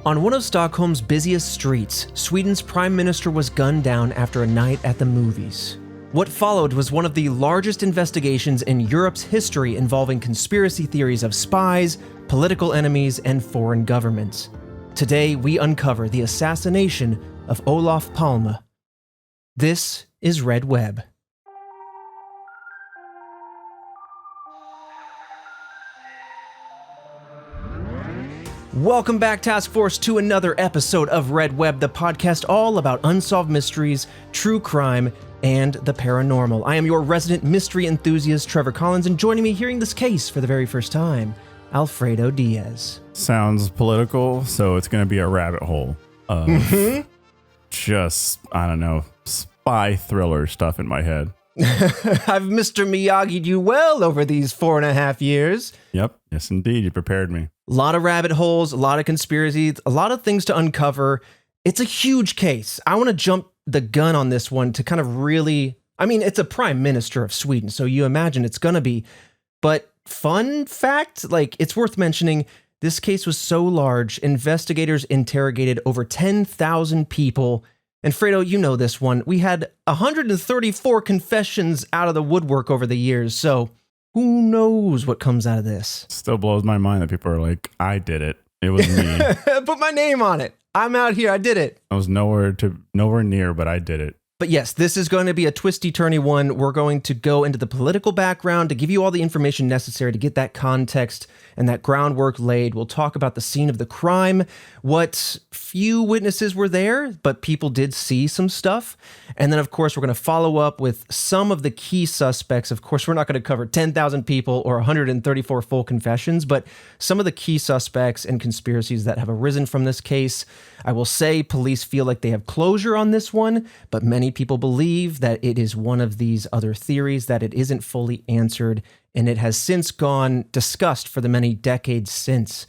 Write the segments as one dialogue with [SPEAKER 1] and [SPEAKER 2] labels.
[SPEAKER 1] On one of Stockholm's busiest streets, Sweden's prime minister was gunned down after a night at the movies. What followed was one of the largest investigations in Europe's history involving conspiracy theories of spies, political enemies, and foreign governments. Today, we uncover the assassination of Olof Palme. This is Red Web. Welcome back, Task Force, to another episode of Red Web, the podcast all about unsolved mysteries, true crime, and the paranormal. I am your resident mystery enthusiast, Trevor Collins, and joining me hearing this case for the very first time, Alfredo Diaz.
[SPEAKER 2] Sounds political, so it's going to be a rabbit hole of just, I don't know, spy thriller stuff in my head.
[SPEAKER 1] I've Mr. Miyagi'd you well over these 4.5 years.
[SPEAKER 2] Yep. Yes, indeed. You prepared me.
[SPEAKER 1] A lot of rabbit holes, a lot of conspiracies, a lot of things to uncover. It's a huge case. I want to jump the gun on this one to kind of really, it's a prime minister of Sweden, so you imagine it's going to be. But fun fact, it's worth mentioning, this case was so large, investigators interrogated over 10,000 people. And Fredo, you know this one. We had 134 confessions out of the woodwork over the years, so who knows what comes out of this?
[SPEAKER 2] Still blows my mind that people are like, I did it. It was me.
[SPEAKER 1] Put my name on it. I'm out here. I did it.
[SPEAKER 2] I was nowhere near, but I did it.
[SPEAKER 1] But yes, this is going to be a twisty-turny one. We're going to go into the political background to give you all the information necessary to get that context and that groundwork laid. We'll talk about the scene of the crime, what few witnesses were there, but people did see some stuff. And then, of course, we're going to follow up with some of the key suspects. Of course, we're not going to cover 10,000 people or 134 full confessions, but some of the key suspects and conspiracies that have arisen from this case. I will say police feel like they have closure on this one, but many people believe that it is one of these other theories, that it isn't fully answered, and it has since gone discussed for the many decades since.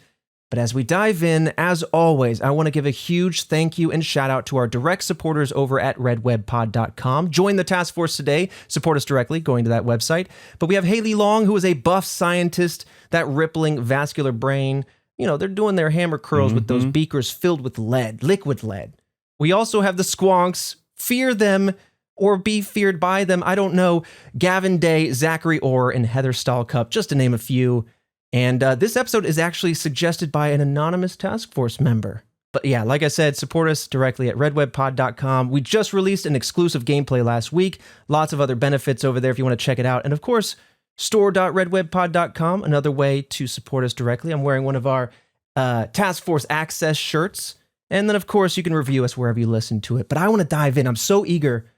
[SPEAKER 1] But as we dive in, as always, I want to give a huge thank you and shout out to our direct supporters over at redwebpod.com. Join the task force today. Support us directly going to that website. But we have Haley Long, who is a buff scientist, that rippling vascular brain. You know, they're doing their hammer curls with those beakers filled with lead, liquid lead. We also have the squonks. Fear them or be feared by them. I don't know. Gavin Day, Zachary Orr, and Heather Stahlcup, just to name a few. And this episode is actually suggested by an anonymous task force member. But yeah, like I said, support us directly at redwebpod.com. We just released an exclusive gameplay last week. Lots of other benefits over there if you want to check it out. And of course, store.redwebpod.com, another way to support us directly. I'm wearing one of our Task Force Access shirts. And then, of course, you can review us wherever you listen to it. But I want to dive in. I'm so eager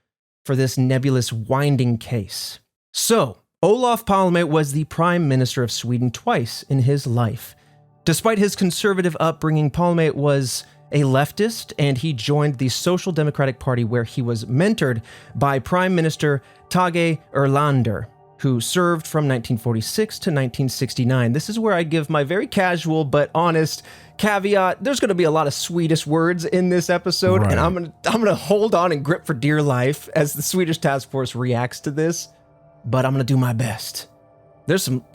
[SPEAKER 1] for this nebulous, winding case. So, Olof Palme was the Prime Minister of Sweden twice in his life. Despite his conservative upbringing, Palme was a leftist, and he joined the Social Democratic Party, where he was mentored by Prime Minister Tage Erlander, who served from 1946 to 1969. This is where I give my very casual but honest caveat. There's going to be a lot of Swedish words in this episode, right, and I'm going to hold on and grip for dear life as the Swedish task force reacts to this, but I'm going to do my best.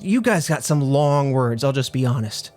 [SPEAKER 1] You guys got some long words, I'll just be honest.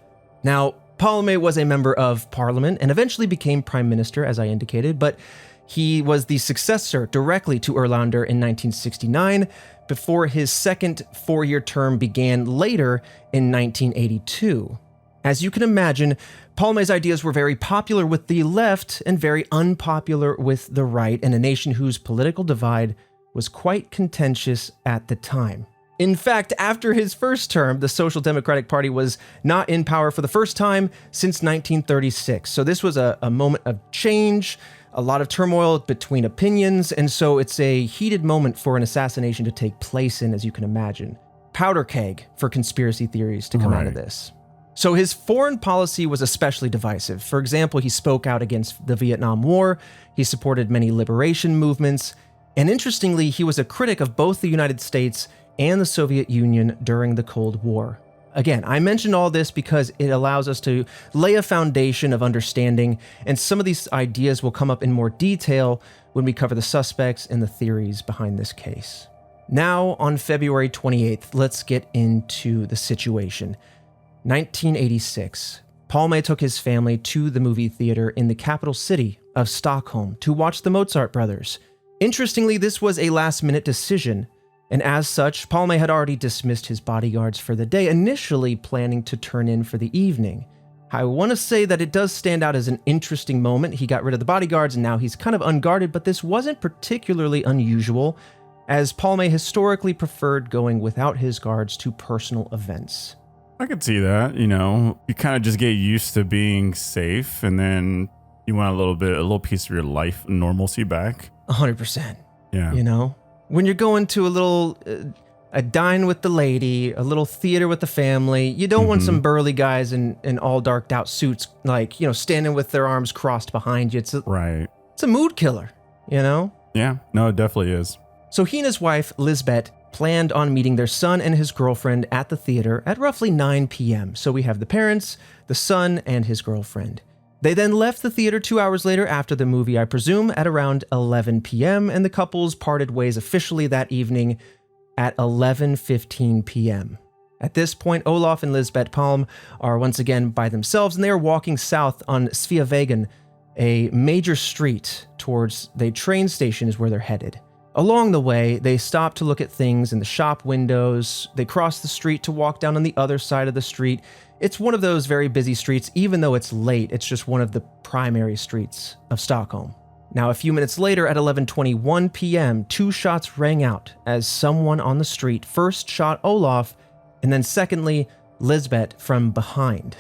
[SPEAKER 1] Now, Palme was a member of parliament and eventually became prime minister, as I indicated, but he was the successor directly to Erlander in 1969 before his second 4-year term began later in 1982. As you can imagine, Palme's ideas were very popular with the left and very unpopular with the right, in a nation whose political divide was quite contentious at the time. In fact, after his first term, the Social Democratic Party was not in power for the first time since 1936. So this was a moment of change, a lot of turmoil between opinions, and so it's a heated moment for an assassination to take place in, as you can imagine. Powder keg for conspiracy theories to come out of this. So his foreign policy was especially divisive. For example, he spoke out against the Vietnam War, he supported many liberation movements, and interestingly, he was a critic of both the United States and the Soviet Union during the Cold War. Again, I mention all this because it allows us to lay a foundation of understanding, and some of these ideas will come up in more detail when we cover the suspects and the theories behind this case. Now, on February 28th, let's get into the situation. 1986. Palme took his family to the movie theater in the capital city of Stockholm to watch the Mozart brothers. Interestingly, this was a last-minute decision, and as such, Palme had already dismissed his bodyguards for the day, initially planning to turn in for the evening. I want to say that it does stand out as an interesting moment. He got rid of the bodyguards and now he's kind of unguarded, but this wasn't particularly unusual, as Palme historically preferred going without his guards to personal events.
[SPEAKER 2] I could see that, you know, you kind of just get used to being safe and then you want a little piece of your life normalcy back.
[SPEAKER 1] 100%.
[SPEAKER 2] Yeah.
[SPEAKER 1] You know, when you're going to a dine with the lady, a little theater with the family, you don't want some burly guys in all darked out suits, like, you know, standing with their arms crossed behind you. It's a mood killer, you know?
[SPEAKER 2] Yeah, no, it definitely is.
[SPEAKER 1] So he and his wife, Lisbeth, planned on meeting their son and his girlfriend at the theater at roughly 9 p.m. So we have the parents, the son, and his girlfriend. They then left the theater 2 hours later after the movie, I presume, at around 11 p.m., and the couples parted ways officially that evening at 11:15 p.m. At this point, Olof and Lisbeth Palme are once again by themselves, and they are walking south on Sveavägen, a major street towards the train station is where they're headed. Along the way, they stop to look at things in the shop windows. They cross the street to walk down on the other side of the street. It's one of those very busy streets, even though it's late, it's just one of the primary streets of Stockholm. Now, a few minutes later at 11:21 p.m., 2 shots rang out as someone on the street first shot Olof, and then secondly, Lisbeth from behind.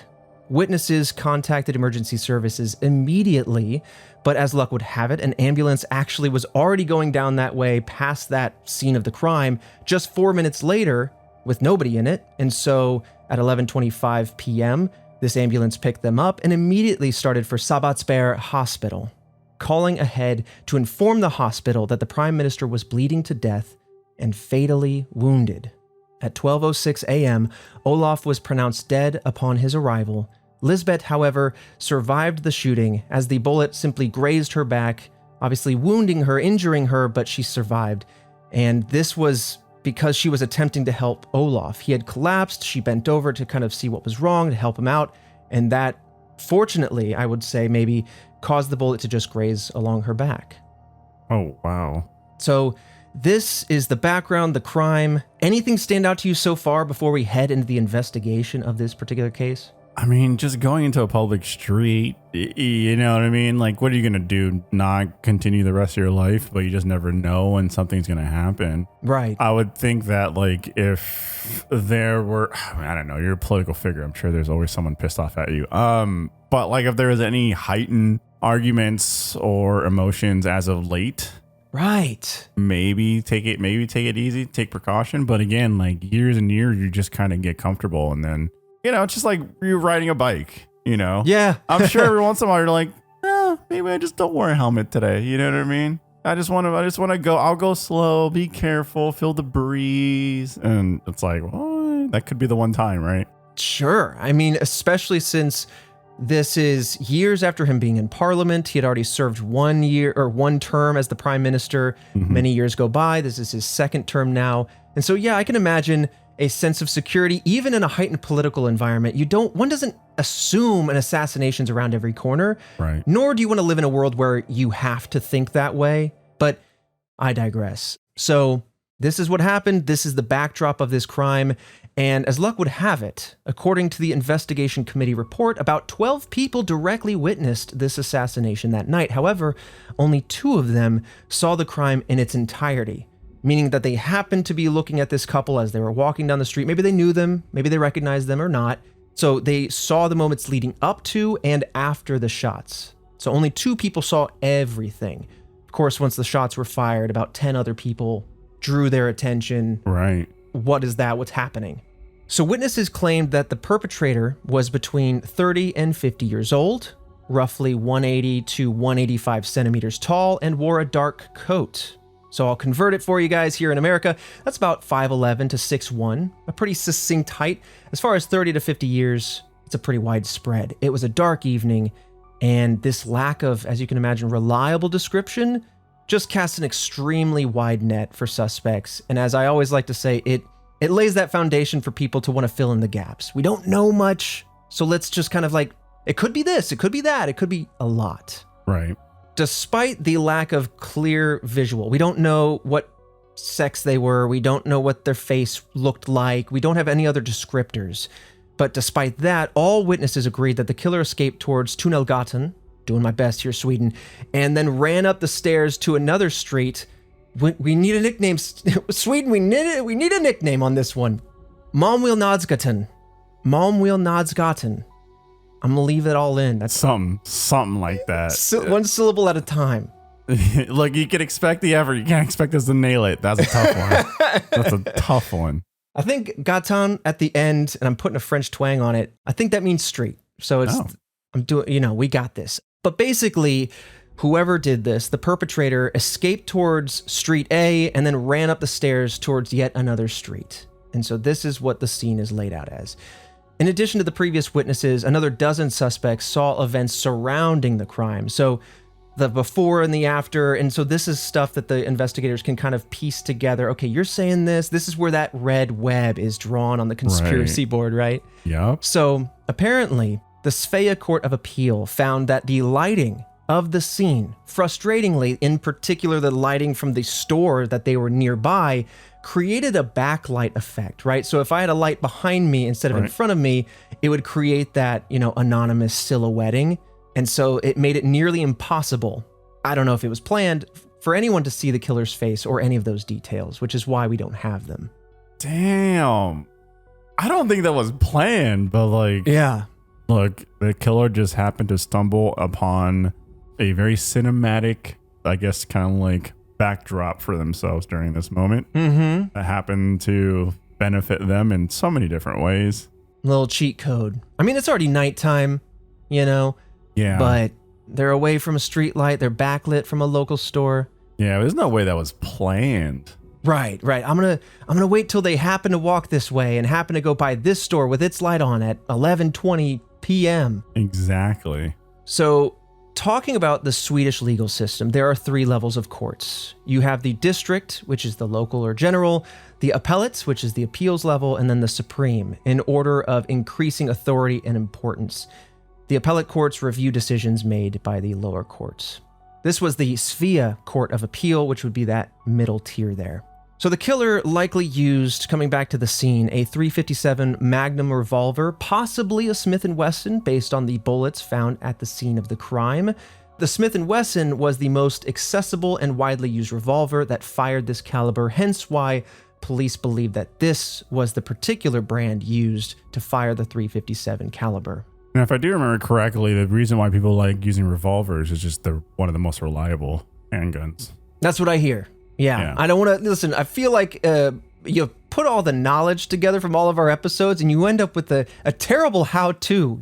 [SPEAKER 1] Witnesses contacted emergency services immediately, but as luck would have it, an ambulance actually was already going down that way past that scene of the crime just 4 minutes later with nobody in it. And so at 11:25 p.m., this ambulance picked them up and immediately started for Sabbatsberg Hospital, calling ahead to inform the hospital that the Prime Minister was bleeding to death and fatally wounded. At 12:06 a.m., Olof was pronounced dead upon his arrival. Lisbeth, however, survived the shooting as the bullet simply grazed her back, obviously wounding her, injuring her, but she survived. And this was because she was attempting to help Olof. He had collapsed, she bent over to kind of see what was wrong, to help him out, and that, fortunately, I would say, maybe caused the bullet to just graze along her back.
[SPEAKER 2] Oh, wow.
[SPEAKER 1] So this is the background, the crime. Anything stand out to you so far before we head into the investigation of this particular case?
[SPEAKER 2] I mean, just going into a public street, you know what I mean? Like, what are you going to do? Not continue the rest of your life, but you just never know when something's going to happen.
[SPEAKER 1] Right.
[SPEAKER 2] I would think that, like, if there were, I don't know, you're a political figure. I'm sure there's always someone pissed off at you. But like, if there was any heightened arguments or emotions as of late,
[SPEAKER 1] right,
[SPEAKER 2] maybe take it easy, take precaution. But again, like, years and years, you just kind of get comfortable, and then, you know, it's just like you're riding a bike, you know?
[SPEAKER 1] Yeah.
[SPEAKER 2] I'm sure every once in a while you're like, maybe I just don't wear a helmet today. You know what I mean? I just want to go, I'll go slow, be careful, feel the breeze. And it's like, well, that could be the one time, right?
[SPEAKER 1] Sure. I mean, especially since this is years after him being in Parliament. He had already served 1 year or 1 term as the Prime Minister. Many years go by. This is his 2nd term now. And so, yeah, I can imagine a sense of security, even in a heightened political environment. One doesn't assume an assassination's around every corner,
[SPEAKER 2] right?
[SPEAKER 1] Nor do you want to live in a world where you have to think that way. But I digress. So this is what happened. This is the backdrop of this crime. And as luck would have it, according to the investigation committee report, about 12 people directly witnessed this assassination that night. However, only 2 of them saw the crime in its entirety, meaning that they happened to be looking at this couple as they were walking down the street. Maybe they knew them, maybe they recognized them or not. So they saw the moments leading up to and after the shots. So only 2 people saw everything. Of course, once the shots were fired, about 10 other people drew their attention.
[SPEAKER 2] Right.
[SPEAKER 1] What is that? What's happening? So witnesses claimed that the perpetrator was between 30 and 50 years old, roughly 180 to 185 centimeters tall, and wore a dark coat. So I'll convert it for you guys here in America. That's about 5'11 to 6'1, a pretty succinct height. As far as 30 to 50 years, it's a pretty wide spread. It was a dark evening, and this lack of, as you can imagine, reliable description just casts an extremely wide net for suspects. And as I always like to say, it lays that foundation for people to want to fill in the gaps. We don't know much, so let's just kind of like, it could be this, it could be that, it could be a lot.
[SPEAKER 2] Right.
[SPEAKER 1] Despite the lack of clear visual, we don't know what sex they were, we don't know what their face looked like, we don't have any other descriptors. But despite that, all witnesses agreed that the killer escaped towards Tunnelgatan, doing my best here, Sweden, and then ran up the stairs to another street. We need a nickname, Sweden, we need a nickname on this one. Malmönadsgatan. Malmönadsgatan. I'm gonna leave it all in. That's
[SPEAKER 2] something like that.
[SPEAKER 1] One syllable at a time.
[SPEAKER 2] Look, you can expect the effort. You can't expect us to nail it. That's a tough one. That's a tough one.
[SPEAKER 1] I think Gatan at the end, and I'm putting a French twang on it, I think that means street. So it's, I'm doing, we got this. But basically, whoever did this, the perpetrator escaped towards street A and then ran up the stairs towards yet another street. And so this is what the scene is laid out as. In addition to the previous witnesses, another dozen suspects saw events surrounding the crime. So the before and the after. And so this is stuff that the investigators can kind of piece together. Okay, you're saying this. This is where that red web is drawn on the conspiracy board, right?
[SPEAKER 2] Yeah.
[SPEAKER 1] So apparently, the Svea Court of Appeal found that the lighting of the scene, frustratingly, in particular the lighting from the store that they were nearby, created a backlight effect, right? So if I had a light behind me instead of in front of me, it would create that, anonymous silhouetting. And so it made it nearly impossible, I don't know if it was planned, for anyone to see the killer's face or any of those details, which is why we don't have them.
[SPEAKER 2] Damn. I don't think that was planned, but
[SPEAKER 1] yeah.
[SPEAKER 2] Look, the killer just happened to stumble upon a very cinematic, I guess, kind of like backdrop for themselves during this moment.
[SPEAKER 1] Mm-hmm.
[SPEAKER 2] That happened to benefit them in so many different ways.
[SPEAKER 1] Little cheat code. I mean, it's already nighttime,
[SPEAKER 2] Yeah.
[SPEAKER 1] But they're away from a street light. They're backlit from a local store.
[SPEAKER 2] Yeah, there's no way that was planned.
[SPEAKER 1] Right. I'm gonna wait till they happen to walk this way and happen to go by this store with its light on at 11:20 p.m.
[SPEAKER 2] Exactly.
[SPEAKER 1] So, talking about the Swedish legal system, there are 3 levels of courts. You have the district, which is the local or general, the appellates, which is the appeals level, and then the supreme, in order of increasing authority and importance. The appellate courts review decisions made by the lower courts. This was the Svea Court of Appeal, which would be that middle tier there. So the killer likely used, coming back to the scene, a .357 Magnum revolver, possibly a Smith & Wesson based on the bullets found at the scene of the crime. The Smith & Wesson was the most accessible and widely used revolver that fired this caliber, hence why police believe that this was the particular brand used to fire the .357 caliber.
[SPEAKER 2] And if I do remember correctly, the reason why people like using revolvers is just they're one of the most reliable handguns.
[SPEAKER 1] That's what I hear. Yeah. I don't want to listen. I feel like you put all the knowledge together from all of our episodes and you end up with a terrible how-to,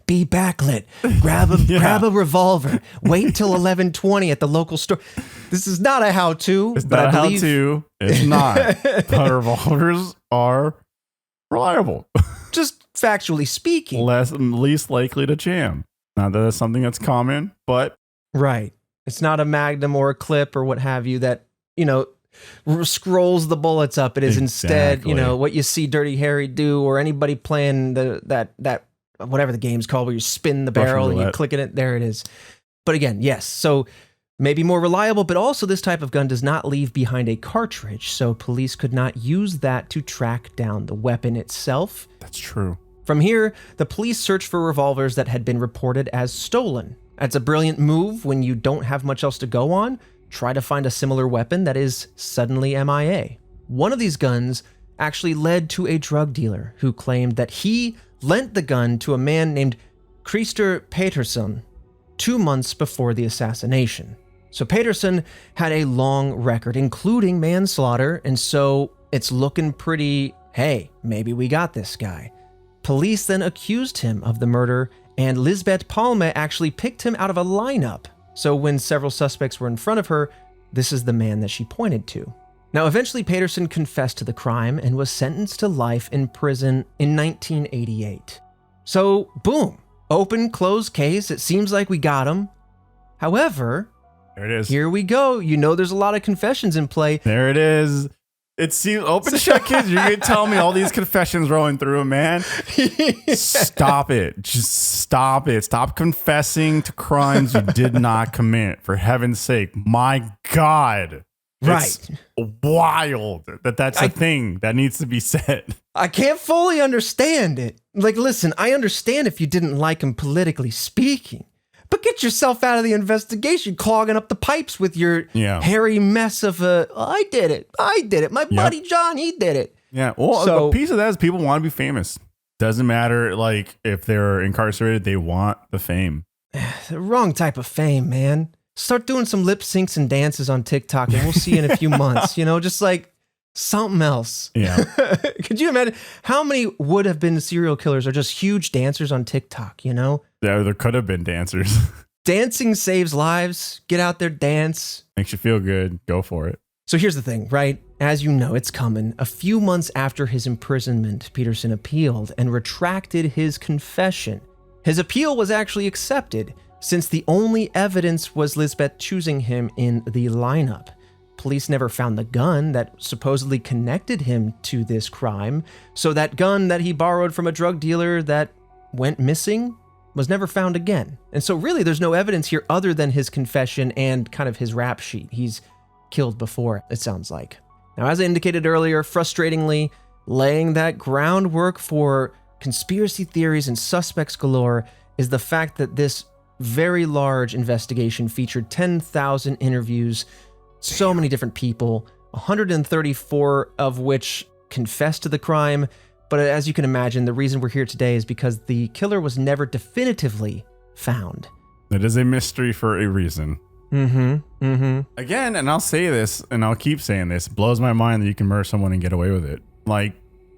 [SPEAKER 1] be backlit, grab a revolver, wait till 11:20 at the local store. This is not a how-to.
[SPEAKER 2] It's not a how-to. It's not. But revolvers are reliable.
[SPEAKER 1] Just factually speaking.
[SPEAKER 2] Least likely to jam. Not that it's something that's common, but...
[SPEAKER 1] Right. It's not a Magnum or a clip or what have you that, scrolls the bullets up. It is instead, what you see Dirty Harry do or anybody playing that whatever the game's called where you spin the barrel and you click in it. There it is. But again, yes. So maybe more reliable, but also this type of gun does not leave behind a cartridge. So police could not use that to track down the weapon itself.
[SPEAKER 2] That's true.
[SPEAKER 1] From here, the police searched for revolvers that had been reported as stolen. That's a brilliant move when you don't have much else to go on. Try to find a similar weapon that is suddenly MIA. One of these guns actually led to a drug dealer who claimed that he lent the gun to a man named Christer Peterson 2 months before the assassination. So Peterson had a long record, including manslaughter, and so it's looking pretty, hey, maybe we got this guy. Police then accused him of the murder, and Lisbeth Palme actually picked him out of a lineup. So when several suspects were in front of her, this is the man that she pointed to. Now, eventually Peterson confessed to the crime and was sentenced to life in prison in 1988. So, boom, open, closed case. It seems like we got him. However,
[SPEAKER 2] There it is.
[SPEAKER 1] Here we go. You know there's a lot of confessions in play.
[SPEAKER 2] There it is. It's open shut, kids. You're going to tell me all these confessions rolling through them, man. Stop it. Just stop it. Stop confessing to crimes you did not commit. For heaven's sake. My God. It's wild that's a thing that needs to be said.
[SPEAKER 1] I can't fully understand it. Like, listen, I understand if you didn't like him politically speaking, but get yourself out of the investigation, clogging up the pipes with your hairy mess of I did it. My buddy John, he did it.
[SPEAKER 2] Yeah. Well, a piece of that is people want to be famous. Doesn't matter, like, if they're incarcerated, they want the fame.
[SPEAKER 1] The wrong type of fame, man. Start doing some lip syncs and dances on TikTok, and we'll see you in a few months. Just like something else.
[SPEAKER 2] Yeah.
[SPEAKER 1] Could you imagine how many would have been serial killers are just huge dancers on TikTok, Yeah,
[SPEAKER 2] there could have been dancers.
[SPEAKER 1] Dancing saves lives. Get out there, dance.
[SPEAKER 2] Makes you feel good. Go for it.
[SPEAKER 1] So here's the thing, right? As you know, it's coming. A few months after his imprisonment, Peterson appealed and retracted his confession. His appeal was actually accepted, since the only evidence was Lisbeth choosing him in the lineup. Police never found the gun that supposedly connected him to this crime, so that gun that he borrowed from a drug dealer that went missing was never found again. And so really there's no evidence here other than his confession and kind of his rap sheet. He's killed before, it sounds like. Now, as I indicated earlier, frustratingly, laying that groundwork for conspiracy theories and suspects galore is the fact that this very large investigation featured 10,000 interviews, so many different people, 134 of which confessed to the crime. But as you can imagine, the reason we're here today is because the killer was never definitively found.
[SPEAKER 2] It is a mystery for a reason. Again, and I'll say this, and I'll keep saying this, it blows my mind that you can murder someone and get away with it. Like,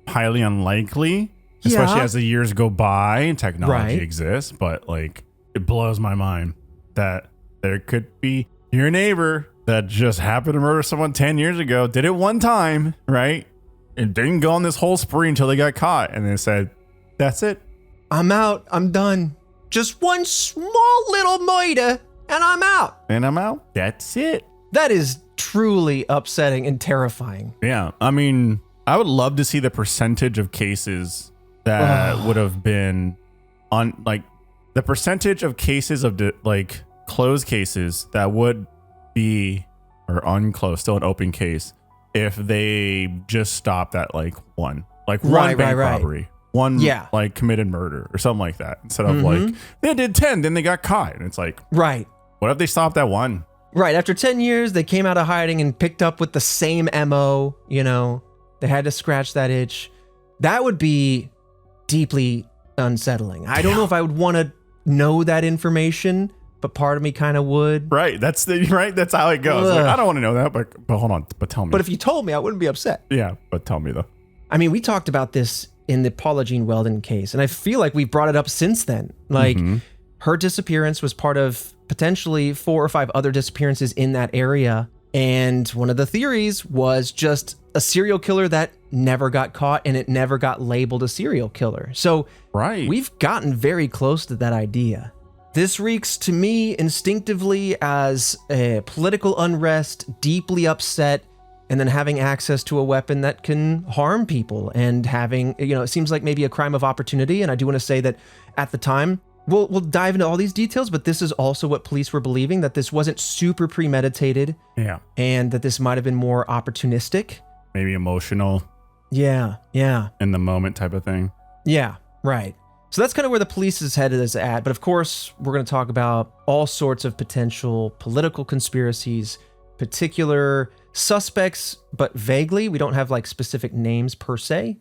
[SPEAKER 2] highly unlikely, especially as the years go by and technology exists. But, like, it blows my mind that there could be your neighbor that just happened to murder someone 10 years ago, did it one time, right? And didn't go on this whole spree until they got caught. And they said, that's it.
[SPEAKER 1] I'm out. I'm done. Just one small little murder and I'm out.
[SPEAKER 2] That's it.
[SPEAKER 1] That is truly upsetting and terrifying.
[SPEAKER 2] Yeah. I mean, I would love to see the percentage of cases that would have been on, like, the percentage of cases of closed cases that would be, or unclosed, still an open case, if they just stopped at one bank robbery, one like committed murder or something like that, instead of like they did 10, then they got caught, and it's like, what if they stopped at one?
[SPEAKER 1] Right. After 10 years, they came out of hiding and picked up with the same MO. They had to scratch that itch. That would be deeply unsettling. I don't know if I would want to know that information, but part of me kind of would. Right.
[SPEAKER 2] That's how it goes. Like, I don't want to know that, but hold on. But tell me.
[SPEAKER 1] But if you told me, I wouldn't be upset.
[SPEAKER 2] Yeah, but tell me though.
[SPEAKER 1] I mean, we talked about this in the Paula Jean Weldon case, and I feel like we've brought it up since then. Like, her disappearance was part of potentially 4 or 5 other disappearances in that area. And one of the theories was just a serial killer that never got caught, and it never got labeled a serial killer. So we've gotten very close to that idea. This reeks to me instinctively as a political unrest, deeply upset, and then having access to a weapon that can harm people, and having, it seems like maybe a crime of opportunity. And I do want to say that at the time, we'll dive into all these details, but this is also what police were believing, that this wasn't super premeditated. Yeah. And that this might have been more opportunistic.
[SPEAKER 2] Maybe emotional.
[SPEAKER 1] Yeah.
[SPEAKER 2] In the moment type of thing.
[SPEAKER 1] Yeah, right. So that's kind of where the police's head is at. But of course, we're going to talk about all sorts of potential political conspiracies, particular suspects, but vaguely. We don't have specific names per se.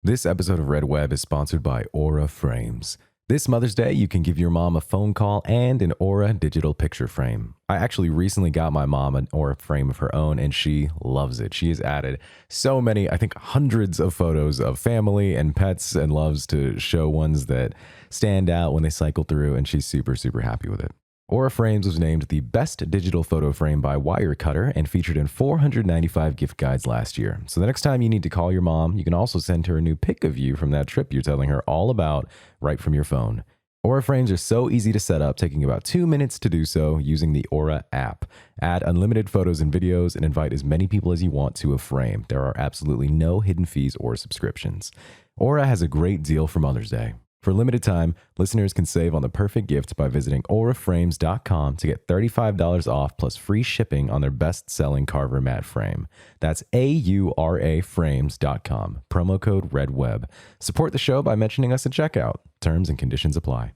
[SPEAKER 3] This episode of Red Web is sponsored by Aura Frames. This Mother's Day, you can give your mom a phone call and an Aura digital picture frame. I actually recently got my mom an Aura frame of her own, and she loves it. She has added so many, I think hundreds of photos of family and pets, and loves to show ones that stand out when they cycle through, and she's super, super happy with it. Aura Frames was named the best digital photo frame by Wirecutter and featured in 495 gift guides last year. So the next time you need to call your mom, you can also send her a new pic of you from that trip you're telling her all about right from your phone. Aura frames are so easy to set up, taking about 2 minutes to do so using the Aura app. Add unlimited photos and videos and invite as many people as you want to a frame. There are absolutely no hidden fees or subscriptions. Aura has a great deal for Mother's Day. For limited time, listeners can save on the perfect gift by visiting auraframes.com to get $35 off plus free shipping on their best-selling Carver matte frame. That's auraframes.com, promo code REDWEB. Support the show by mentioning us at checkout. Terms and conditions apply.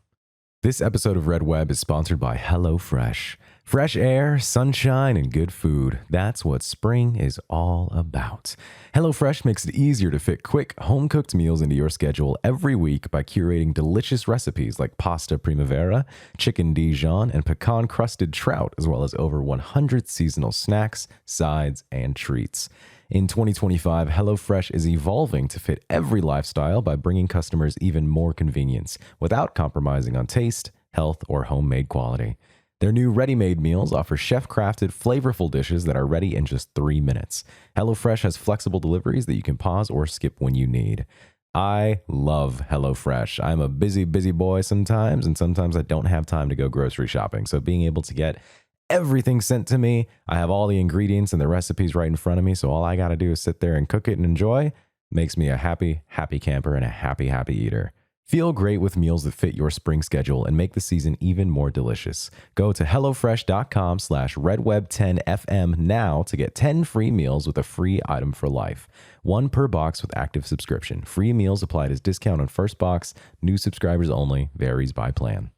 [SPEAKER 3] This episode of Red Web is sponsored by HelloFresh. Fresh air, sunshine, and good food. That's what spring is all about. HelloFresh makes it easier to fit quick, home-cooked meals into your schedule every week by curating delicious recipes like pasta primavera, chicken Dijon, and pecan-crusted trout, as well as over 100 seasonal snacks, sides, and treats. In 2025, HelloFresh is evolving to fit every lifestyle by bringing customers even more convenience without compromising on taste, health, or homemade quality. Their new ready-made meals offer chef-crafted, flavorful dishes that are ready in just 3 minutes. HelloFresh has flexible deliveries that you can pause or skip when you need. I love HelloFresh. I'm a busy boy sometimes, and sometimes I don't have time to go grocery shopping. So being able to get everything sent to me, I have all the ingredients and the recipes right in front of me, so all I got to do is sit there and cook it and enjoy, makes me a happy camper and a happy eater. Feel great with meals that fit your spring schedule and make the season even more delicious. Go to HelloFresh.com/RedWeb10FM now to get 10 free meals with a free item for life. 1 per box with active subscription. Free meals applied as discount on first box. New subscribers only. Varies by plan.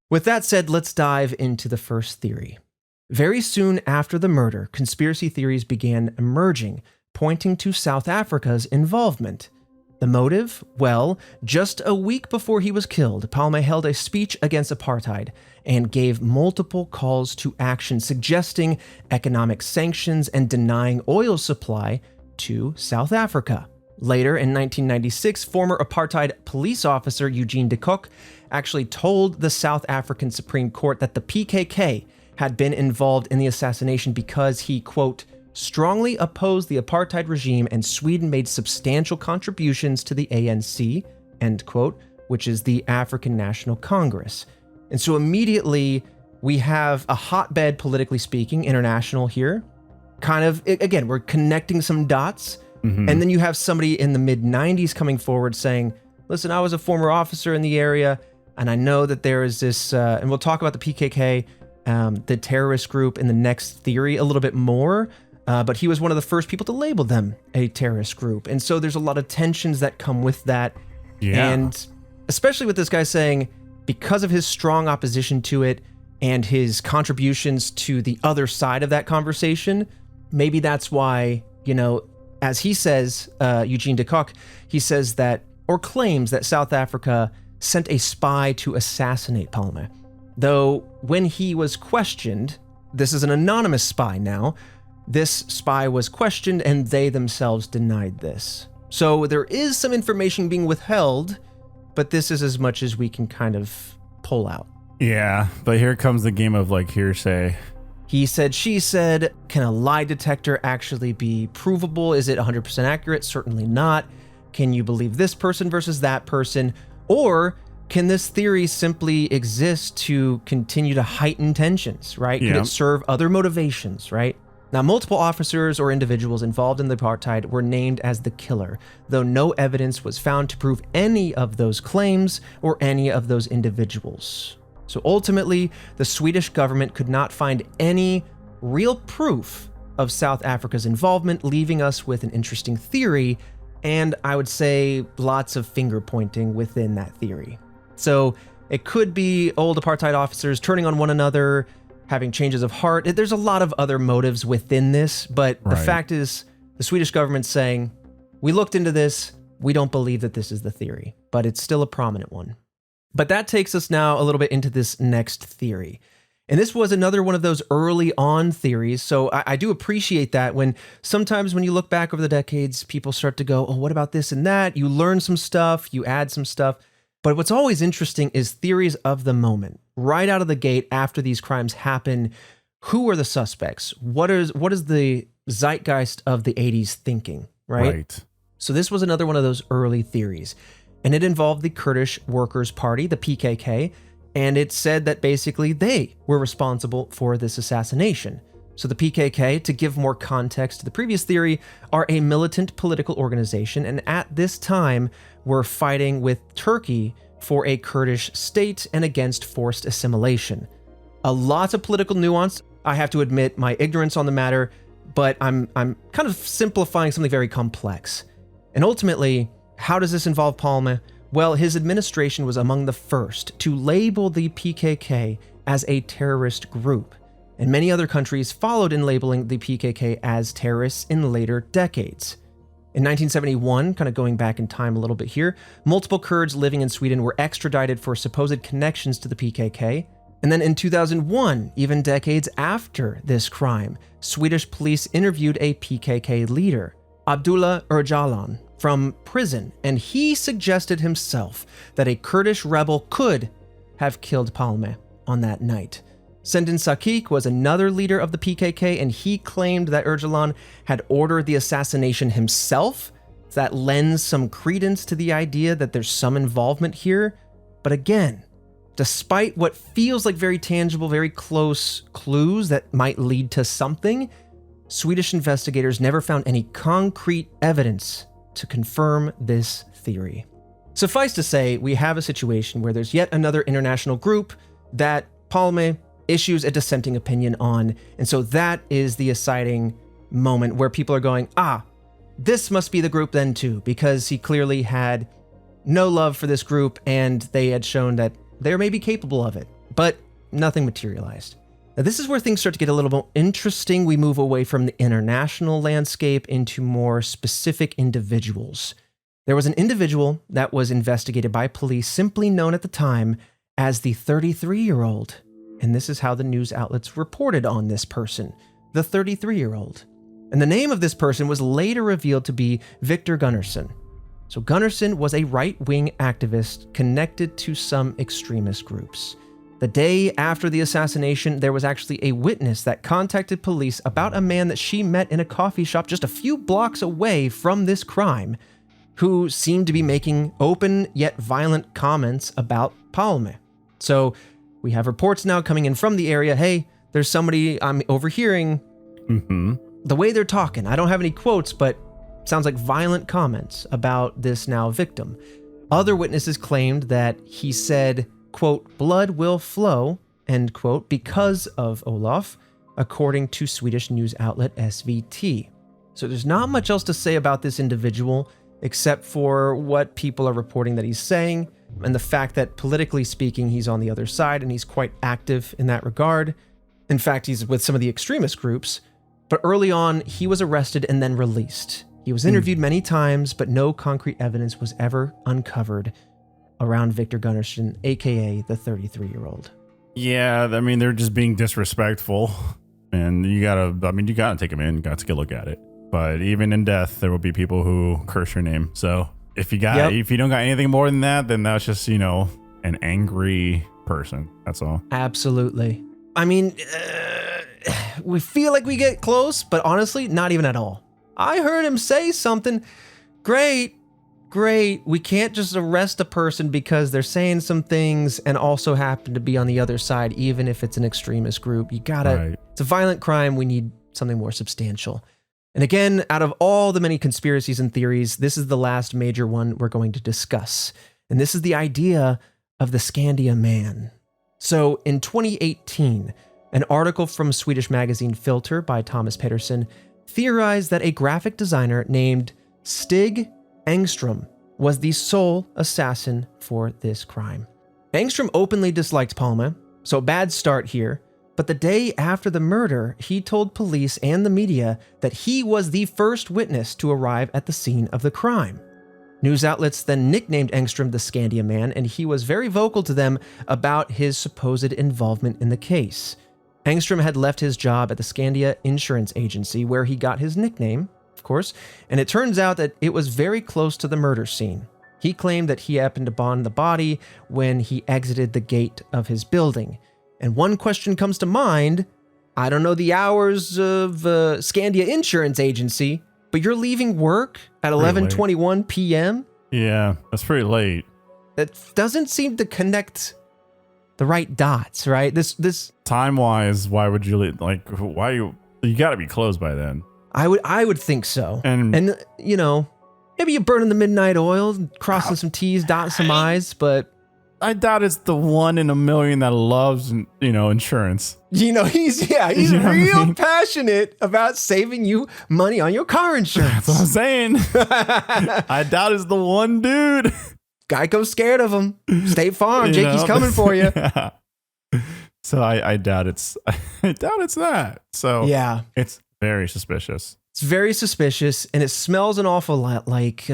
[SPEAKER 1] With that said, let's dive into the first theory. Very soon after the murder, conspiracy theories began emerging, pointing to South Africa's involvement. The motive? Well, just a week before he was killed, Palme held a speech against apartheid and gave multiple calls to action, suggesting economic sanctions and denying oil supply to South Africa. Later, in 1996, former apartheid police officer Eugene de Kock actually told the South African Supreme Court that the PKK had been involved in the assassination because he, quote, strongly opposed the apartheid regime and Sweden made substantial contributions to the ANC, end quote, which is the African National Congress. And so immediately we have a hotbed, politically speaking, international here. Kind of, again, we're connecting some dots. Mm-hmm. And then you have somebody in the mid-90s coming forward saying, listen, I was a former officer in the area, and I know that there is this, and we'll talk about the PKK, the terrorist group in the next theory a little bit more, but he was one of the first people to label them a terrorist group. And so there's a lot of tensions that come with that. Yeah. And especially with this guy saying, because of his strong opposition to it and his contributions to the other side of that conversation, maybe that's why, you know, as he says, Eugene de Kock, he says that, or claims that South Africa sent a spy to assassinate Palme. Though when he was questioned, this is an anonymous spy now, this spy was questioned and they themselves denied this. So there is some information being withheld, but this is as much as we can kind of pull out.
[SPEAKER 2] Yeah, but here comes the game of like hearsay.
[SPEAKER 1] He said, she said, can a lie detector actually be provable? Is it 100% accurate? Certainly not. Can you believe this person versus that person? Or can this theory simply exist to continue to heighten tensions, right? Could it serve other motivations, right? Now, multiple officers or individuals involved in the apartheid were named as the killer, though no evidence was found to prove any of those claims or any of those individuals. So ultimately, the Swedish government could not find any real proof of South Africa's involvement, leaving us with an interesting theory, and I would say lots of finger pointing within that theory. So it could be old apartheid officers turning on one another, having changes of heart. There's a lot of other motives within this, but the fact is the Swedish government's saying, we looked into this, we don't believe that this is the theory, but it's still a prominent one. But that takes us now a little bit into this next theory. And this was another one of those early on theories. So I do appreciate that when sometimes when you look back over the decades, people start to go, oh, what about this and that? You learn some stuff, you add some stuff. But what's always interesting is theories of the moment. Right out of the gate after these crimes happen, who are the suspects? What is the zeitgeist of the 80s thinking, right? So this was another one of those early theories. and it involved the Kurdish Workers' Party, the PKK, and it said that basically they were responsible for this assassination. So the PKK, to give more context to the previous theory, are a militant political organization, and at this time were fighting with Turkey for a Kurdish state and against forced assimilation. A lot of political nuance. I have to admit my ignorance on the matter, but I'm kind of simplifying something very complex. And ultimately, how does this involve Palme? Well, his administration was among the first to label the PKK as a terrorist group, and many other countries followed in labeling the PKK as terrorists in later decades. In 1971, kind of going back in time a little bit here, multiple Kurds living in Sweden were extradited for supposed connections to the PKK. And then in 2001, even decades after this crime, Swedish police interviewed a PKK leader, Abdullah Öcalan, from prison, and he suggested himself that a Kurdish rebel could have killed Palme on that night. Sendin Sakik was another leader of the PKK, and he claimed that Öcalan had ordered the assassination himself. That lends some credence to the idea that there's some involvement here. But again, despite what feels like very tangible, very close clues that might lead to something, Swedish investigators never found any concrete evidence to confirm this theory. Suffice to say, we have a situation where there's yet another international group that Palme issues a dissenting opinion on, and so that is the exciting moment where people are going, this must be the group then too, because he clearly had no love for this group and they had shown that they may be capable of it, but nothing materialized. Now, this is where things start to get a little more interesting. We move away from the international landscape into more specific individuals. There was an individual that was investigated by police, simply known at the time as the 33-year-old. And this is how the news outlets reported on this person, the 33-year-old. And the name of this person was later revealed to be Victor Gunnarsson. So Gunnarsson was a right-wing activist connected to some extremist groups. The day after the assassination, there was actually a witness that contacted police about a man that she met in a coffee shop just a few blocks away from this crime, who seemed to be making open yet violent comments about Palme. So we have reports now coming in from the area. Hey, there's somebody I'm overhearing. The way they're talking, I don't have any quotes, but sounds like violent comments about this now victim. Other witnesses claimed that he said, quote, blood will flow, end quote, because of Olof, according to Swedish news outlet SVT. So there's not much else to say about this individual, except for what people are reporting that he's saying, and the fact that politically speaking, he's on the other side and he's quite active in that regard. In fact, he's with some of the extremist groups, but early on, he was arrested and then released. He was interviewed many times, but no concrete evidence was ever uncovered around Victor Gunnarsson, aka the 33-year-old.
[SPEAKER 2] Yeah, I mean, they're just being disrespectful, and you gotta take them in, got to get a look at it. But even in death, there will be people who curse your name. So if you don't got anything more than that, then that's just, an angry person. That's all. Absolutely.
[SPEAKER 1] I mean, we feel like we get close, but honestly, not even at all. I heard him say something. Great. We can't just arrest a person because they're saying some things and also happen to be on the other side, even if it's an extremist group. It's a violent crime. We need something more substantial. And again, out of all the many conspiracies and theories, this is the last major one we're going to discuss. And this is the idea of the Skandia Man. So in 2018, an article from Swedish magazine Filter by Thomas Pettersson theorized that a graphic designer named Stig Engström was the sole assassin for this crime. Engström openly disliked Palme, so bad start here, but the day after the murder, he told police and the media that he was the first witness to arrive at the scene of the crime. News outlets then nicknamed Engström the Skandia Man, and he was very vocal to them about his supposed involvement in the case. Engström had left his job at the Skandia Insurance Agency, where he got his nickname, of course, and it turns out that it was very close to the murder scene. He claimed that he happened upon the body when he exited the gate of his building. And one question comes to mind. I don't know the hours of Skandia Insurance Agency, but you're leaving work at 11:21 p.m.?
[SPEAKER 2] Yeah, that's pretty late.
[SPEAKER 1] It doesn't seem to connect the right dots, right? This
[SPEAKER 2] Time-wise, why would you why you got to be closed by then.
[SPEAKER 1] I would think so. And you know, maybe you're burning the midnight oil, crossing some T's, dotting some I's, but
[SPEAKER 2] I doubt it's the 1 in a million that loves, insurance.
[SPEAKER 1] You know, he's
[SPEAKER 2] You know what I
[SPEAKER 1] real
[SPEAKER 2] mean?
[SPEAKER 1] passionate about saving you money on your car insurance.
[SPEAKER 2] That's what I'm saying. I doubt it's the one dude.
[SPEAKER 1] Geico's scared of him. State Farm, Jakey's coming for you.
[SPEAKER 2] Yeah. So I doubt it's that. So
[SPEAKER 1] Yeah.
[SPEAKER 2] it's very suspicious.
[SPEAKER 1] It's very suspicious, and it smells an awful lot like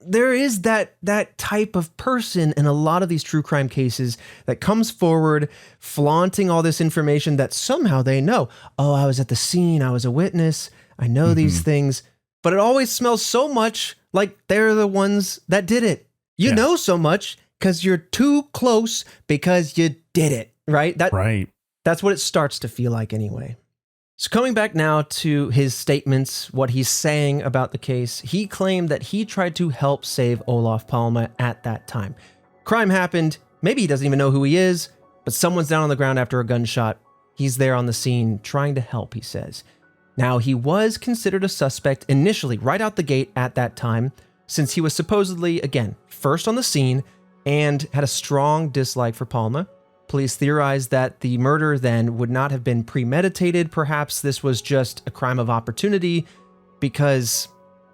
[SPEAKER 1] there is that type of person in a lot of these true crime cases that comes forward flaunting all this information that somehow they know. Oh, I was at the scene. I was a witness. I know these things. But it always smells so much like they're the ones that did it. You know so much because you're too close because you did it, right?
[SPEAKER 2] Right.
[SPEAKER 1] That's what it starts to feel like anyway. So coming back now to his statements, what he's saying about the case, he claimed that he tried to help save Olof Palme at that time. Crime happened. Maybe he doesn't even know who he is, but someone's down on the ground after a gunshot. He's there on the scene trying to help, he says. Now, he was considered a suspect initially right out the gate at that time, since he was supposedly, again, first on the scene and had a strong dislike for Palme. Police theorized that the murder then would not have been premeditated. Perhaps this was just a crime of opportunity because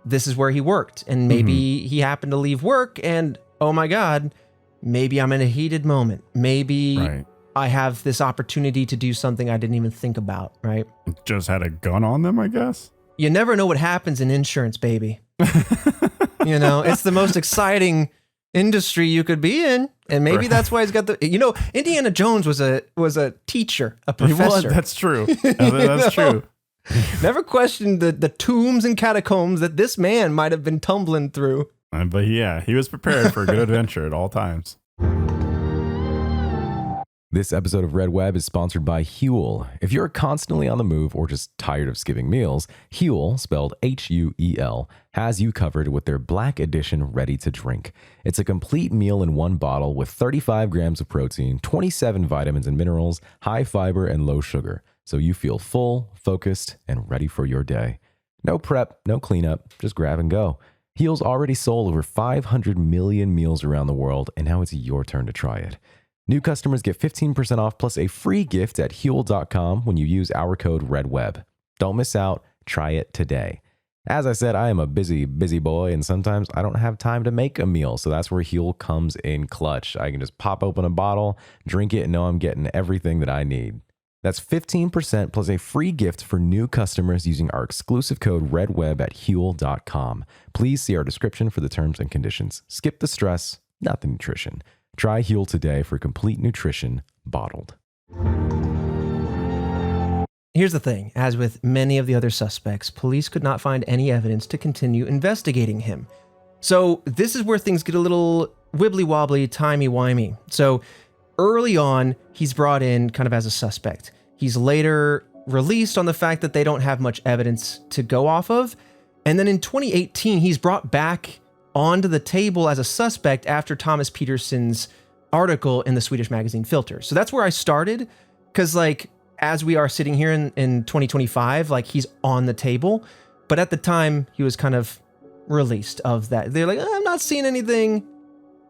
[SPEAKER 1] this is where he worked. And maybe he happened to leave work and, oh my God, maybe I'm in a heated moment. Maybe I have this opportunity to do something I didn't even think about, right?
[SPEAKER 2] Just had a gun on them, I guess.
[SPEAKER 1] You never know what happens in insurance, baby. You know, it's the most exciting industry you could be in, and maybe that's why he's got the. You know, Indiana Jones was a teacher, a professor.
[SPEAKER 2] Well, that's true. That's true.
[SPEAKER 1] Never questioned the tombs and catacombs that this man might have been tumbling through.
[SPEAKER 2] But yeah, he was prepared for a good adventure at all times.
[SPEAKER 3] This episode of Red Web is sponsored by Huel. If you're constantly on the move or just tired of skipping meals, Huel, spelled Huel, has you covered with their Black Edition ready to drink. It's a complete meal in one bottle with 35 grams of protein, 27 vitamins and minerals, high fiber, and low sugar. So you feel full, focused, and ready for your day. No prep, no cleanup, just grab and go. Huel's already sold over 500 million meals around the world, and now it's your turn to try it. New customers get 15% off plus a free gift at Huel.com when you use our code REDWEB. Don't miss out. Try it today. As I said, I am a busy boy, and sometimes I don't have time to make a meal, so that's where Huel comes in clutch. I can just pop open a bottle, drink it, and know I'm getting everything that I need. That's 15% plus a free gift for new customers using our exclusive code REDWEB at Huel.com. Please see our description for the terms and conditions. Skip the stress, not the nutrition. Try Huel today for complete nutrition, bottled.
[SPEAKER 1] Here's the thing. As with many of the other suspects, police could not find any evidence to continue investigating him. So this is where things get a little wibbly-wobbly, timey-wimey. So early on, he's brought in kind of as a suspect. He's later released on the fact that they don't have much evidence to go off of. And then in 2018, he's brought back onto the table as a suspect after Thomas Peterson's article in the Swedish magazine Filter. So that's where I started, because like as we are sitting here in 2025, like he's on the table, but at the time he was kind of released of that. They're like, I'm not seeing anything.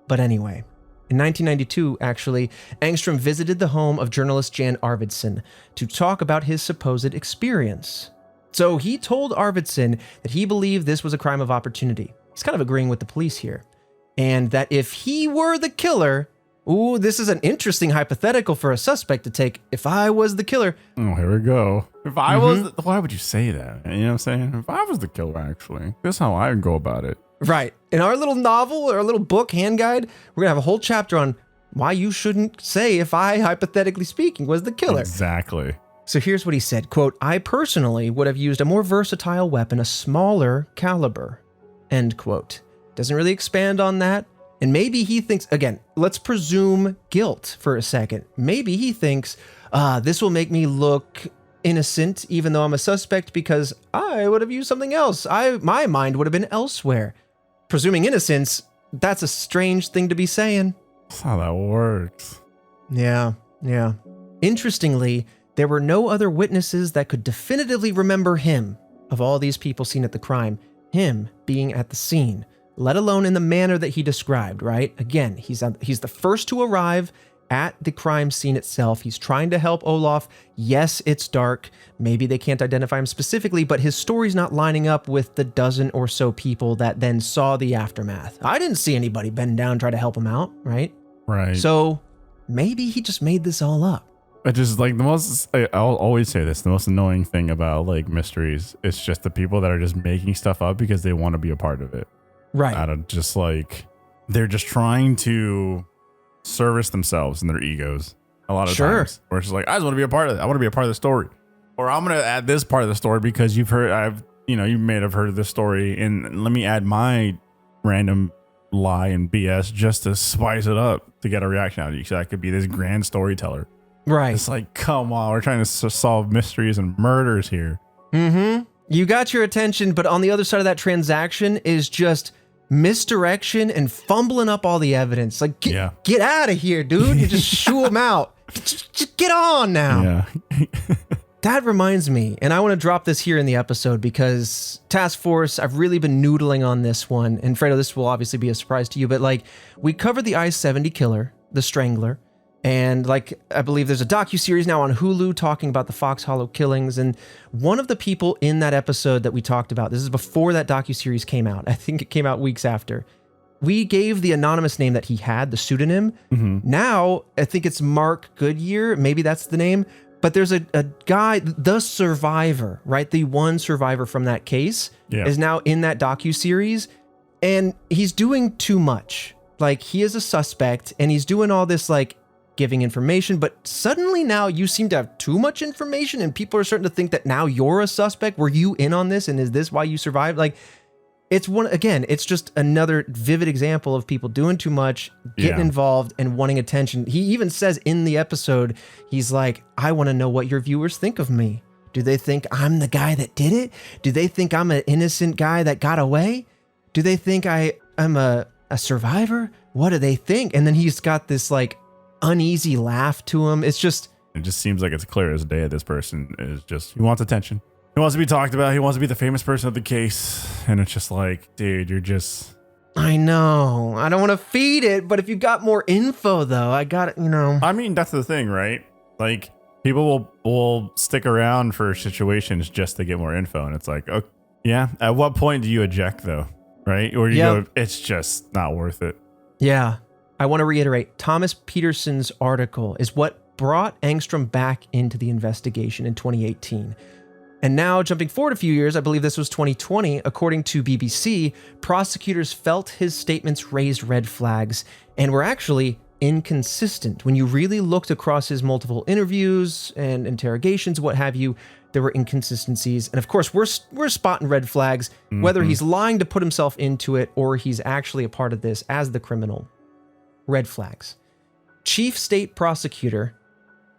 [SPEAKER 1] But anyway, in 1992, actually, Engström visited the home of journalist Jan Arvidsson to talk about his supposed experience. So he told Arvidsson that he believed this was a crime of opportunity. He's kind of agreeing with the police here. And that if he were the killer, ooh, this is an interesting hypothetical for a suspect to take. If I was the killer.
[SPEAKER 2] Oh, here we go. If I was, why would you say that? You know what I'm saying? If I was the killer, actually, that's how I would go about it.
[SPEAKER 1] Right. In our little novel or our little book, hand guide, we're going to have a whole chapter on why you shouldn't say if I, hypothetically speaking, was the killer.
[SPEAKER 2] Exactly.
[SPEAKER 1] So here's what he said, quote, I personally would have used a more versatile weapon, a smaller caliber. End quote. Doesn't really expand on that. And maybe he thinks, again, let's presume guilt for a second. Maybe he thinks, this will make me look innocent, even though I'm a suspect, because I would have used something else. My mind would have been elsewhere. presuming innocence, that's a strange thing to be saying.
[SPEAKER 2] That's how that works.
[SPEAKER 1] Yeah. Interestingly, there were no other witnesses that could definitively remember him, of all these people seen at the crime, him being at the scene, let alone in the manner that he described, right? Again, he's the first to arrive at the crime scene itself. He's trying to help Olof. Yes, it's dark. Maybe they can't identify him specifically, but his story's not lining up with the dozen or so people that then saw the aftermath. I didn't see anybody bend down, try to help him out, right?
[SPEAKER 2] Right.
[SPEAKER 1] So maybe he just made this all up.
[SPEAKER 2] It just like I'll always say this, the most annoying thing about like mysteries, it's just the people that are just making stuff up because they want to be a part of it.
[SPEAKER 1] Right.
[SPEAKER 2] Out of just like, they're just trying to service themselves and their egos a lot of times. Or it's just like, I just want to be a part of it. I want to be a part of the story. Or I'm going to add this part of the story because you may have heard of this story, and let me add my random lie and BS just to spice it up to get a reaction out of you. So I could be this grand storyteller.
[SPEAKER 1] Right.
[SPEAKER 2] It's like, come on, we're trying to solve mysteries and murders here.
[SPEAKER 1] Mm-hmm. You got your attention, but on the other side of that transaction is just misdirection and fumbling up all the evidence. Like, get out of here, dude. You just shoo them out. Just get on now.
[SPEAKER 2] Yeah.
[SPEAKER 1] That reminds me, and I want to drop this here in the episode because Task Force, I've really been noodling on this one. And Fredo, this will obviously be a surprise to you, but like, we covered the I-70 killer, the Strangler. And like, I believe there's a docuseries now on Hulu talking about the Fox Hollow killings. And one of the people in that episode that we talked about, this is before that docuseries came out. I think it came out weeks after. We gave the anonymous name that he had, the pseudonym. Mm-hmm. Now, I think it's Mark Goodyear. Maybe that's the name. But there's a guy, the survivor, right? The one survivor from that case is now in that docuseries. And he's doing too much. Like, he is a suspect and he's doing all this like giving information, but suddenly now you seem to have too much information and people are starting to think that now you're a suspect. Were you in on this? And is this why you survived? Like, it's just another vivid example of people doing too much, getting involved and wanting attention. He even says in the episode, he's like, I want to know what your viewers think of me. Do they think I'm the guy that did it? Do they think I'm an innocent guy that got away? Do they think I'm a survivor? What do they think? And then he's got this like uneasy laugh to him. It just
[SPEAKER 2] seems like it's clear as day. This person is just, he wants attention. He wants to be talked about. He wants to be the famous person of the case. And it's just like, dude, you're just...
[SPEAKER 1] I know. I don't want to feed it, but if you got more info, though, I got it,
[SPEAKER 2] I mean, that's the thing, right? Like, people will stick around for situations just to get more info. And it's like, okay, yeah. At what point do you eject, though? Right? Or you go, it's just not worth it.
[SPEAKER 1] Yeah. I want to reiterate, Thomas Peterson's article is what brought Engstrom back into the investigation in 2018. And now, jumping forward a few years, I believe this was 2020, according to BBC, prosecutors felt his statements raised red flags and were actually inconsistent. When you really looked across his multiple interviews and interrogations, what have you, there were inconsistencies. And of course, we're spotting red flags, whether he's lying to put himself into it or he's actually a part of this as the criminal. Red flags. Chief State Prosecutor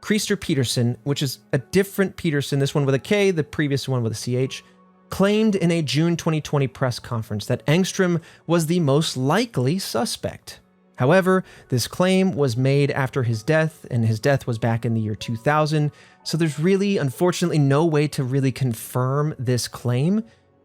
[SPEAKER 1] Krister Peterson, which is a different Peterson, this one with a K, the previous one with a CH, claimed in a June 2020 press conference that Engstrom was the most likely suspect. However, this claim was made after his death, and his death was back in the year 2000, so there's really, unfortunately, no way to really confirm this claim.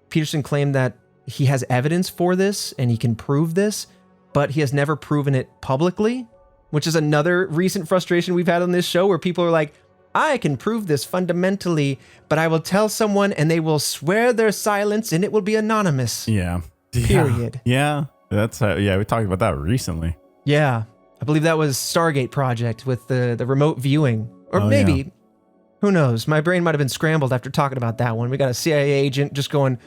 [SPEAKER 1] Peterson claimed that he has evidence for this, and he can prove this, but he has never proven it publicly, which is another recent frustration we've had on this show where people are like, I can prove this fundamentally, but I will tell someone and they will swear their silence and it will be anonymous.
[SPEAKER 2] Yeah.
[SPEAKER 1] Period.
[SPEAKER 2] Yeah. That's we talked about that recently.
[SPEAKER 1] Yeah. I believe that was Stargate Project with the remote viewing. Or maybe, who knows? My brain might have been scrambled after talking about that one. We got a CIA agent just going,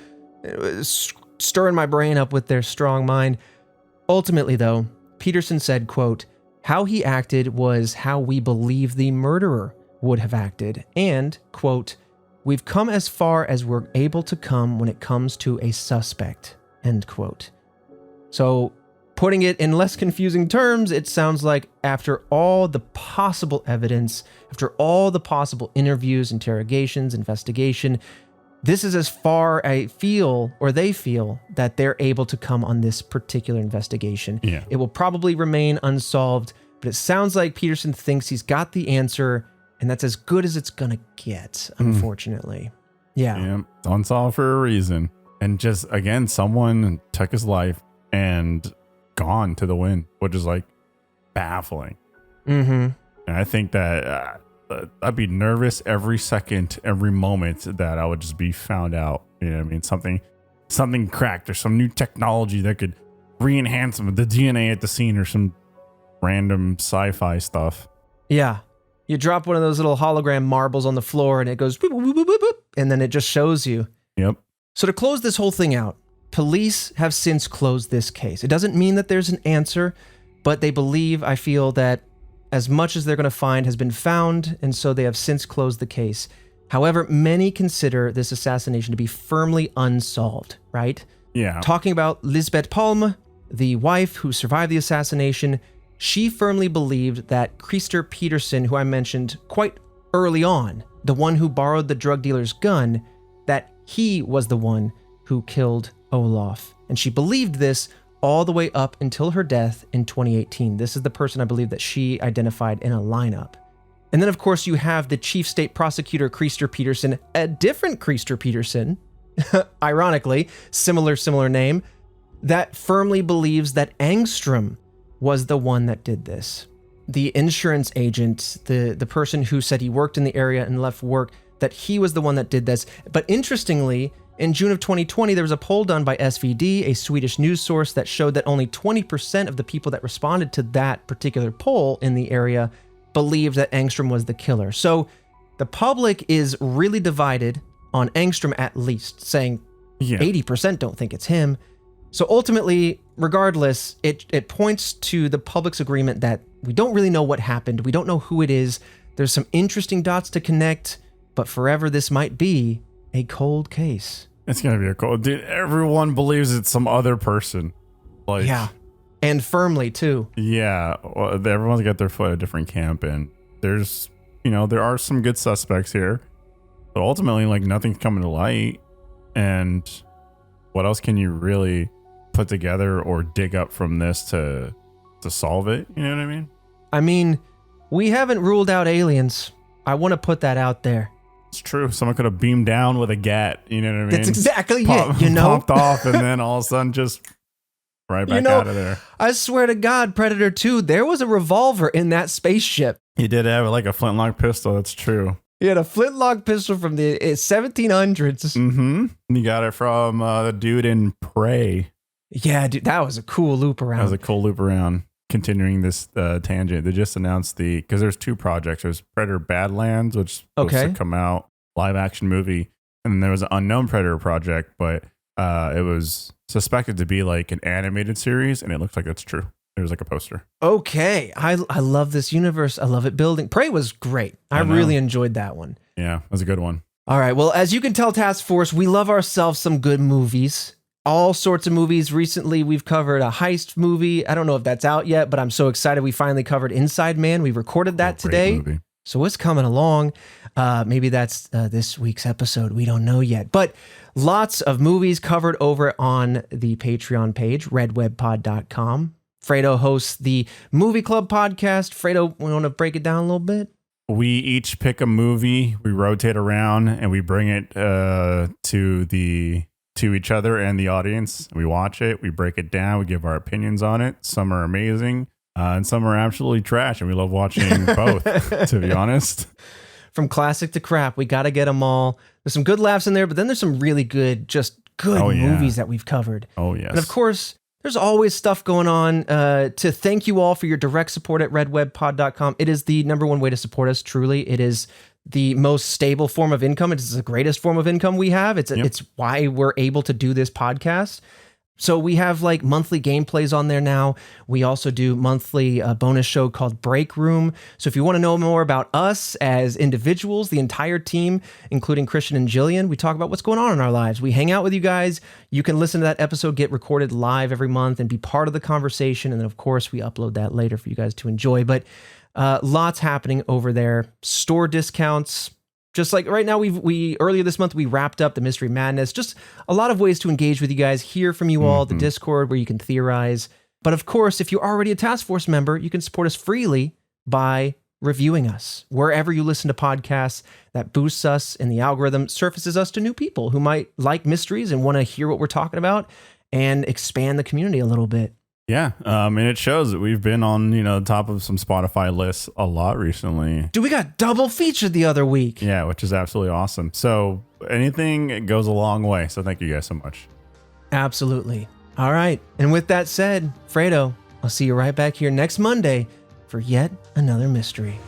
[SPEAKER 1] stirring my brain up with their strong mind. Ultimately, though, Peterson said, quote, how he acted was how we believe the murderer would have acted. And, quote, we've come as far as we're able to come when it comes to a suspect, end quote. So, putting it in less confusing terms, it sounds like after all the possible evidence, after all the possible interviews, interrogations, investigation, this is as far they feel that they're able to come on this particular investigation.
[SPEAKER 2] Yeah.
[SPEAKER 1] It will probably remain unsolved, but it sounds like Peterson thinks he's got the answer, and that's as good as it's gonna get, unfortunately. Yeah.
[SPEAKER 2] It's unsolved for a reason. And just, again, someone took his life and gone to the wind, which is like baffling.
[SPEAKER 1] Mm-hmm.
[SPEAKER 2] And I think that I'd be nervous every second, every moment that I would just be found out. You know what I mean? Something cracked or some new technology that could re-enhance the DNA at the scene or some random sci-fi stuff.
[SPEAKER 1] Yeah. You drop one of those little hologram marbles on the floor and it goes boop, boop, boop, boop, boop, and then it just shows you.
[SPEAKER 2] Yep.
[SPEAKER 1] So to close this whole thing out, police have since closed this case. It doesn't mean that there's an answer, but they believe, I feel, that as much as they're going to find has been found, and so they have since closed the case. However, many consider this assassination to be firmly unsolved, right?
[SPEAKER 2] Yeah.
[SPEAKER 1] Talking about Lisbeth Palme, the wife who survived the assassination, she firmly believed that Christer Peterson, who I mentioned quite early on, the one who borrowed the drug dealer's gun, that he was the one who killed Olof. And she believed this all the way up until her death in 2018. This is the person I believe that she identified in a lineup. And then, of course, you have the chief state prosecutor, Christer Peterson, a different Christer Peterson, ironically, similar name, that firmly believes that Engström was the one that did this. The insurance agent, the person who said he worked in the area and left work, that he was the one that did this. But interestingly, in June of 2020, there was a poll done by SVD, a Swedish news source, that showed that only 20% of the people that responded to that particular poll in the area believed that Engström was the killer. So the public is really divided on Engström, at least, saying 80% don't think it's him. So ultimately, regardless, it points to the public's agreement that we don't really know what happened. We don't know who it is. There's some interesting dots to connect, but forever this might be a cold case.
[SPEAKER 2] It's gonna be a cold. Dude, everyone believes it's some other person. Like,
[SPEAKER 1] yeah, and firmly too.
[SPEAKER 2] Yeah, well, everyone's got their foot at a different camp, and there's, there are some good suspects here, but ultimately, like, nothing's coming to light. And what else can you really put together or dig up from this to solve it? You know what I mean?
[SPEAKER 1] I mean, we haven't ruled out aliens. I want to put that out there.
[SPEAKER 2] It's true. Someone could have beamed down with a gat. You know what I mean?
[SPEAKER 1] That's exactly it.
[SPEAKER 2] Popped off, and then all of a sudden just right back out of there.
[SPEAKER 1] I swear to God, Predator 2, there was a revolver in that spaceship.
[SPEAKER 2] He did have like a flintlock pistol. That's true.
[SPEAKER 1] He had a flintlock pistol from the 1700s.
[SPEAKER 2] Mm-hmm. He got it from the dude in Prey.
[SPEAKER 1] Yeah, dude, that was a cool loop around.
[SPEAKER 2] That was a cool loop around. Continuing this tangent, they just announced because there's two projects. There's Predator Badlands, which is supposed to come out, live action movie, and then there was an Unknown Predator project, but it was suspected to be like an animated series, and it looks like that's true. There's like a poster.
[SPEAKER 1] Okay, I love this universe. I love it building. Prey was great. I really enjoyed that one.
[SPEAKER 2] Yeah, it was a good one.
[SPEAKER 1] All right, well, as you can tell, Task Force, we love ourselves some good movies. All sorts of movies. Recently, we've covered a heist movie. I don't know if that's out yet, but I'm so excited we finally covered Inside Man. We recorded that today. Movie. So it's coming along. Maybe that's this week's episode. We don't know yet. But lots of movies covered over on the Patreon page, redwebpod.com. Fredo hosts the Movie Club podcast. Fredo, we want to break it down a little bit?
[SPEAKER 2] We each pick a movie, we rotate around, and we bring it to each other and the audience. We watch it, we break it down, we give our opinions on it. Some are amazing, and some are absolutely trash, and we love watching both, to be honest.
[SPEAKER 1] From classic to crap, we got to get them all. There's some good laughs in there, but then there's some really good movies that we've covered.
[SPEAKER 2] Oh, yes.
[SPEAKER 1] And of course, there's always stuff going on. To thank you all for your direct support at redwebpod.com. It is the number one way to support us, truly. It is the most stable form of income. It's the greatest form of income we have. It's why we're able to do this podcast. So we have like monthly gameplays on there now. We also do monthly bonus show called Break Room. So if you want to know more about us as individuals, the entire team, including Christian and Jillian, we talk about what's going on in our lives. We hang out with you guys. You can listen to that episode, get recorded live every month, and be part of the conversation. And then, of course, we upload that later for you guys to enjoy. But lots happening over there. Store discounts, Just like right now, we earlier this month, we wrapped up the Mystery Madness. Just a lot of ways to engage with you guys, hear from you all, the Discord where you can theorize. But of course, if you're already a Task Force member, you can support us freely by reviewing us wherever you listen to podcasts. That boosts us in the algorithm, surfaces us to new people who might like mysteries and want to hear what we're talking about and expand the community a little bit.
[SPEAKER 2] Yeah, and it shows that we've been on, top of some Spotify lists a lot recently.
[SPEAKER 1] Dude, we got double featured the other week.
[SPEAKER 2] Yeah, which is absolutely awesome. So anything goes a long way. So thank you guys so much.
[SPEAKER 1] Absolutely. All right. And with that said, Fredo, I'll see you right back here next Monday for yet another mystery.